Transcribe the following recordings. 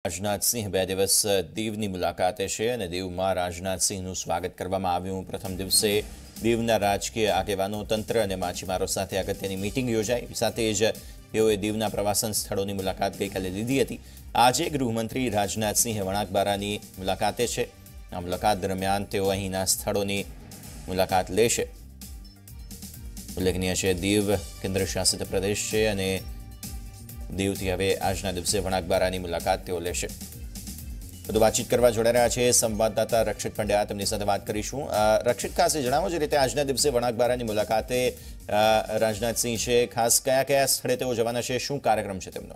રાજનાથસિંહ 2 દિવસ દીવની મુલાકાતે છે અને દીવમાં રાજનાથસિંહનું સ્વાગત કરવામાં આવ્યું। પ્રથમ દિવસે દીવના રાજકીય આગેવાનો, તંત્ર અને માછીમારો સાથે અગત્યની મીટિંગ યોજાઈ। સાથે જ તેઓએ દીવના પ્રવાસન સ્થળોની મુલાકાત ગઈકાલે લીધી હતી। આજે ગૃહમંત્રી રાજનાથસિંહ વણાકબારાની મુલાકાતે છે। આ મુલાકાત દરમિયાન તેઓ અહીંના સ્થળોની મુલાકાત લેશે। ઉલ્લેખનીય છે, દીવ કેન્દ્રશાસિત પ્રદેશ છે અને દીવથી હવે આજના દિવસે વણાકબારાની મુલાકાત તેઓ લેશે। વધુ વાતચીત કરવા જોડાઈ રહ્યા છે સંવાદદાતા રક્ષિત પંડ્યા, તેમની સાથે વાત કરીશું। રક્ષિત, ખાસ જણાવો જે રીતે આજના દિવસે વણાકબારાની મુલાકાતે રાજનાથસિંહ છે, ખાસ કયા કયા સ્થળે તેઓ જવાના છે, શું કાર્યક્રમ છે તેમનો?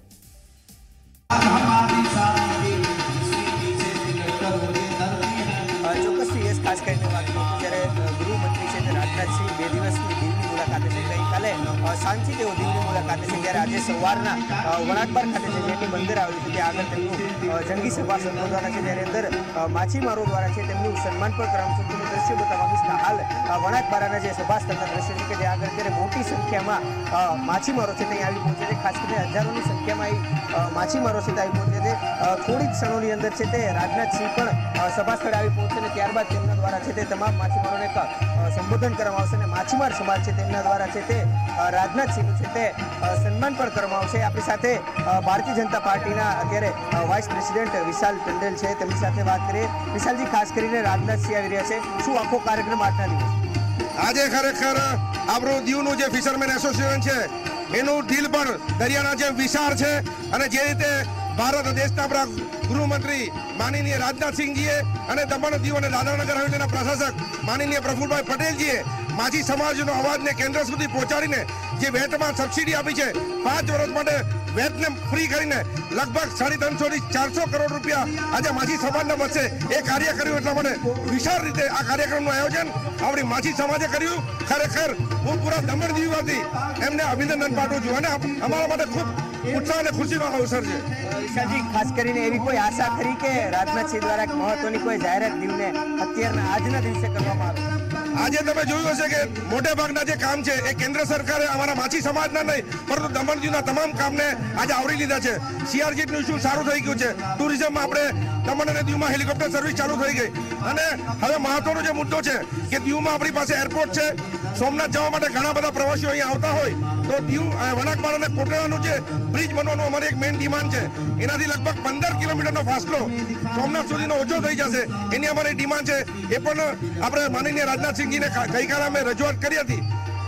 ચોક્કસથી ખાસ કરીને વાત કરું જ્યારે ગૃહમંત્રી છે રાજનાથસિંહ 2 દિવસની દીવની મુલાકાતે છે। ગઈકાલે સાંજથી તેઓ દીવની મુલાકાતે છે, ત્યારે આજે સવારના વણાકબાર ખાતે છે જેની બંદર આવેલું છે ત્યાં આગળ તેમનું જંગી સભા સંબોધવાના છે, જેની અંદર માછીમારો દ્વારા છે તેમનું સન્માન પણ કરવામાં છે। તેનું દ્રશ્ય બતાવવા માંગીશ। હાલ વણાકબારાના જે સભા સ્થળના દ્રશ્ય છે કે જ્યાં આગળ અત્યારે મોટી સંખ્યામાં માછીમારો છે ત્યાં આવી પહોંચે છે। ખાસ કરીને હજારોની સંખ્યામાં માછીમારો છે ત્યાં આવી પહોંચે છે। થોડી જ ક્ષણોની અંદર છે તે રાજનાથસિંહ પણ સભા સ્થળે આવી પહોંચે અને ત્યારબાદ તેમના દ્વારા છે તે તમામ માછીમારોને સંબોધન કરવામાં આવશે અને માછીમાર સમાજ છે તેમના દ્વારા છે તે રાજનાથસિંહનું છે તે સન્માન પણ કરવામાં આવશે। આપણી સાથે ભારતીય જનતા પાર્ટીના અત્યારે વાઇસ પ્રેસિડેન્ટ વિશાલ ટંડેલ છે, તેમની સાથે વાત કરીએ। વિશાલજી, ખાસ કરીને રાજનાથસિંહ આવી રહ્યા છે, શું આખો કાર્યક્રમ આજના દિવસ? આજે ખરેખર આપણું દીવનું જે ફિશરમેન એસોસિએશન છે એનું દિલ પણ દરિયાના જેમ વિશાળ છે અને જે રીતે ભારત દેશના આપણા ગૃહમંત્રી માનનીય રાજનાથસિંહજીએ અને દમણ દીવ અને દાદરાનગર હવેલીના પ્રશાસક માનનીય પ્રફુલભાઈ પટેલજીએ માછી સમાજનો અવાજને કેન્દ્ર સુધી પહોંચાડીને જે વેટમાં સબસિડી આપી છે, 5 વર્ષ માટે વેટને ફ્રી કરીને લગભગ 350 થી 400 કરોડ રૂપિયા આજે માછી સમાજને મળશે, એ કાર્ય કર્યું। એટલા માટે વિશાળ રીતે આ કાર્યક્રમનું આયોજન આપણી માછી સમાજે કર્યું। ખરેખર હું પૂરા દમણ દીવમાંથી એમને અભિનંદન પાઠવું છું અને અમારા માટે ખૂબ ઉત્સાહ અને ખુશીનો અવસર છે। વિશાલજી, ખાસ કરીને એવી કોઈ આશા ખરી કે રાજનાથસિંહ દ્વારા મહત્વની કોઈ જાહેરાત દીવને અત્યારના આજના દિવસે કરવામાં આવે? આજે તમે જોયું હશે કે મોટે ભાગના જે કામ છે એ કેન્દ્ર સરકારે અમારા માછી સમાજના નહીં પરંતુ દમણ દીવના તમામ કામને આજે આવરી લીધા છે। સીઆરજીનું ઇસ્યુ સારું થઈ ગયું છે, ટુરિઝમમાં આપણે દમણ અને દીવમાં હેલિકોપ્ટર સર્વિસ ચાલુ થઈ ગઈ અને હવે મહત્વનો જે મુદ્દો છે કે દીવમાં આપણી પાસે એરપોર્ટ છે। સોમનાથ જવા માટે ઘણા બધા પ્રવાસીઓ અહીંયા આવતા હોય તો દીવ વણાકબાર અને કોટડાનું જે બ્રિજ બનવાનું અમારી એક મેઇન ડિમાન્ડ છે, એનાથી લગભગ 15 કિલોમીટરનો ફાસલો સોમનાથ સુધીનો ઓછો થઈ જશે, એની અમારી ડિમાન્ડ છે। એ પણ આપણે માનનીય રાજનાથસિંહજીને ગઈકાલે અમે રજૂઆત કરી હતી।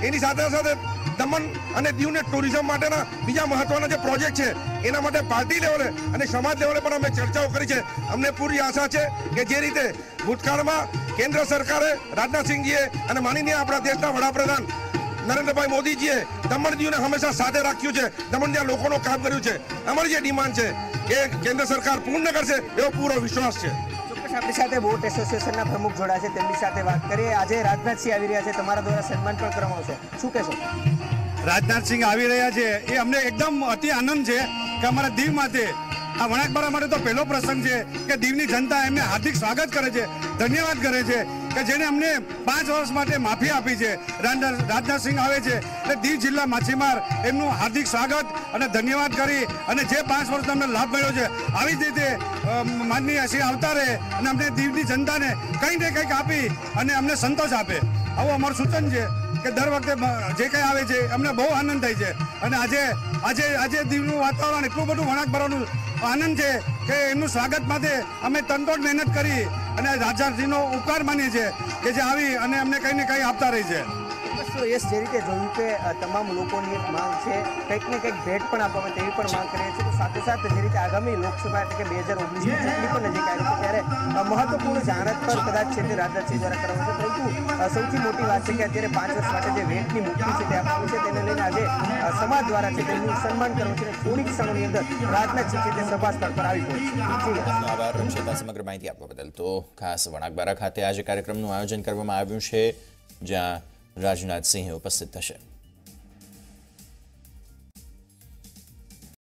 એની સાથે સાથે દમણ અને દીવને ટુરિઝમ માટેના બીજા મહત્વના જે પ્રોજેક્ટ છે એના માટે પાર્ટી લેવલે અને સમાજ લેવલે પણ અમે ચર્ચાઓ કરી છે। અમને પૂરી આશા છે કે જે રીતે ભૂતકાળમાં કેન્દ્ર સરકારે રાજનાથસિંહજીએ અને માનનીય આપણા દેશના વડાપ્રધાન નરેન્દ્રભાઈ મોદીજીએ દમણ દીવને હંમેશા સાથે રાખ્યું છે, દમણ જ્યાં લોકોનું કામ કર્યું છે, અમારી જે ડિમાન્ડ છે એ કેન્દ્ર સરકાર પૂર્ણ કરશે એવો પૂરો વિશ્વાસ છે। આપણી સાથે બોટ એસોસિએશનના પ્રમુખ જોડા છે, તેમની સાથે વાત કરીએ। આજે રાજનાથસિંહ આવી રહ્યા છે, તમારા દ્વારા સન્માન પણ કરવામાં આવશે, શું કહેશો? રાજનાથસિંહ આવી રહ્યા છે એ અમને એકદમ અતિ આનંદ છે કે અમારા દીવમાંથી આ વણાકબારા માટે તો પહેલો પ્રસંગ છે કે દીવની જનતા એમને હાર્દિક સ્વાગત કરે છે, ધન્યવાદ કરે છે કે જેને અમને 5 વર્ષ માટે માફી આપી છે। રાજનાથસિંહ આવે છે એટલે દીવ જિલ્લા માછીમાર એમનું હાર્દિક સ્વાગત અને ધન્યવાદ કરી અને જે 5 વર્ષનો અમને લાભ મળ્યો છે આવી જ રીતે માનનીય શ્રી આવતા રહે અને અમને દીવની જનતાને કંઈ ને કંઈક આપી અને અમને સંતોષ આપે, આવું અમારું સૂચન છે કે દર વખતે જે કંઈ આવે છે અમને બહુ આનંદ થાય છે। અને આજે દીવનું વાતાવરણ એટલું બધું વણાકબારાનું આનંદ છે કે એમનું સ્વાગત માટે અમે તનતોડ મહેનત કરી અને રાજનાથસિંહનો ઉપકાર માનીએ છીએ કે જે આવી અને અમને કંઈ ને કંઈ આપતા રહી છે। યસ, જે રીતે જોયું કે તમામ લોકોની એક માંગ છે કંઈક ને કંઈક ભેટ પણ આપવામાં તેવી પણ માંગ કરીએ છીએ। તો સાથે સાથે જે રીતે આગામી લોકસભા એટલે કે 2019ની ચૂંટણી પણ નજીક આવી છે ત્યારે મહત્વપૂર્ણ જાહેરાત પણ કદાચ છે તે રાજનાથસિંહ દ્વારા કરવામાં છે, પરંતુ સૌથી મોટી વાત છે કે અત્યારે 5 વર્ષ માટે જે વેટની મુક્તિ છે તે આપવામાં છે, તેને લઈને આજે સમાજ દ્વારા છે તેમનું સન્માન કરવું છે અને થોડીક ક્ષણોની અંદર રાજનાથસિંહ છે તે સભા સ્થળ પર આવી પહોંચશે। આભાર રક્ષિતા, સમગ્ર માહિતી આપવા બદલ। તો ખાસ વણાકબારા ખાતે આજે કાર્યક્રમનું આયોજન કરવામાં આવ્યું છે જ્યાં રાજનાથસિંહ ઉપસ્થિત થશે।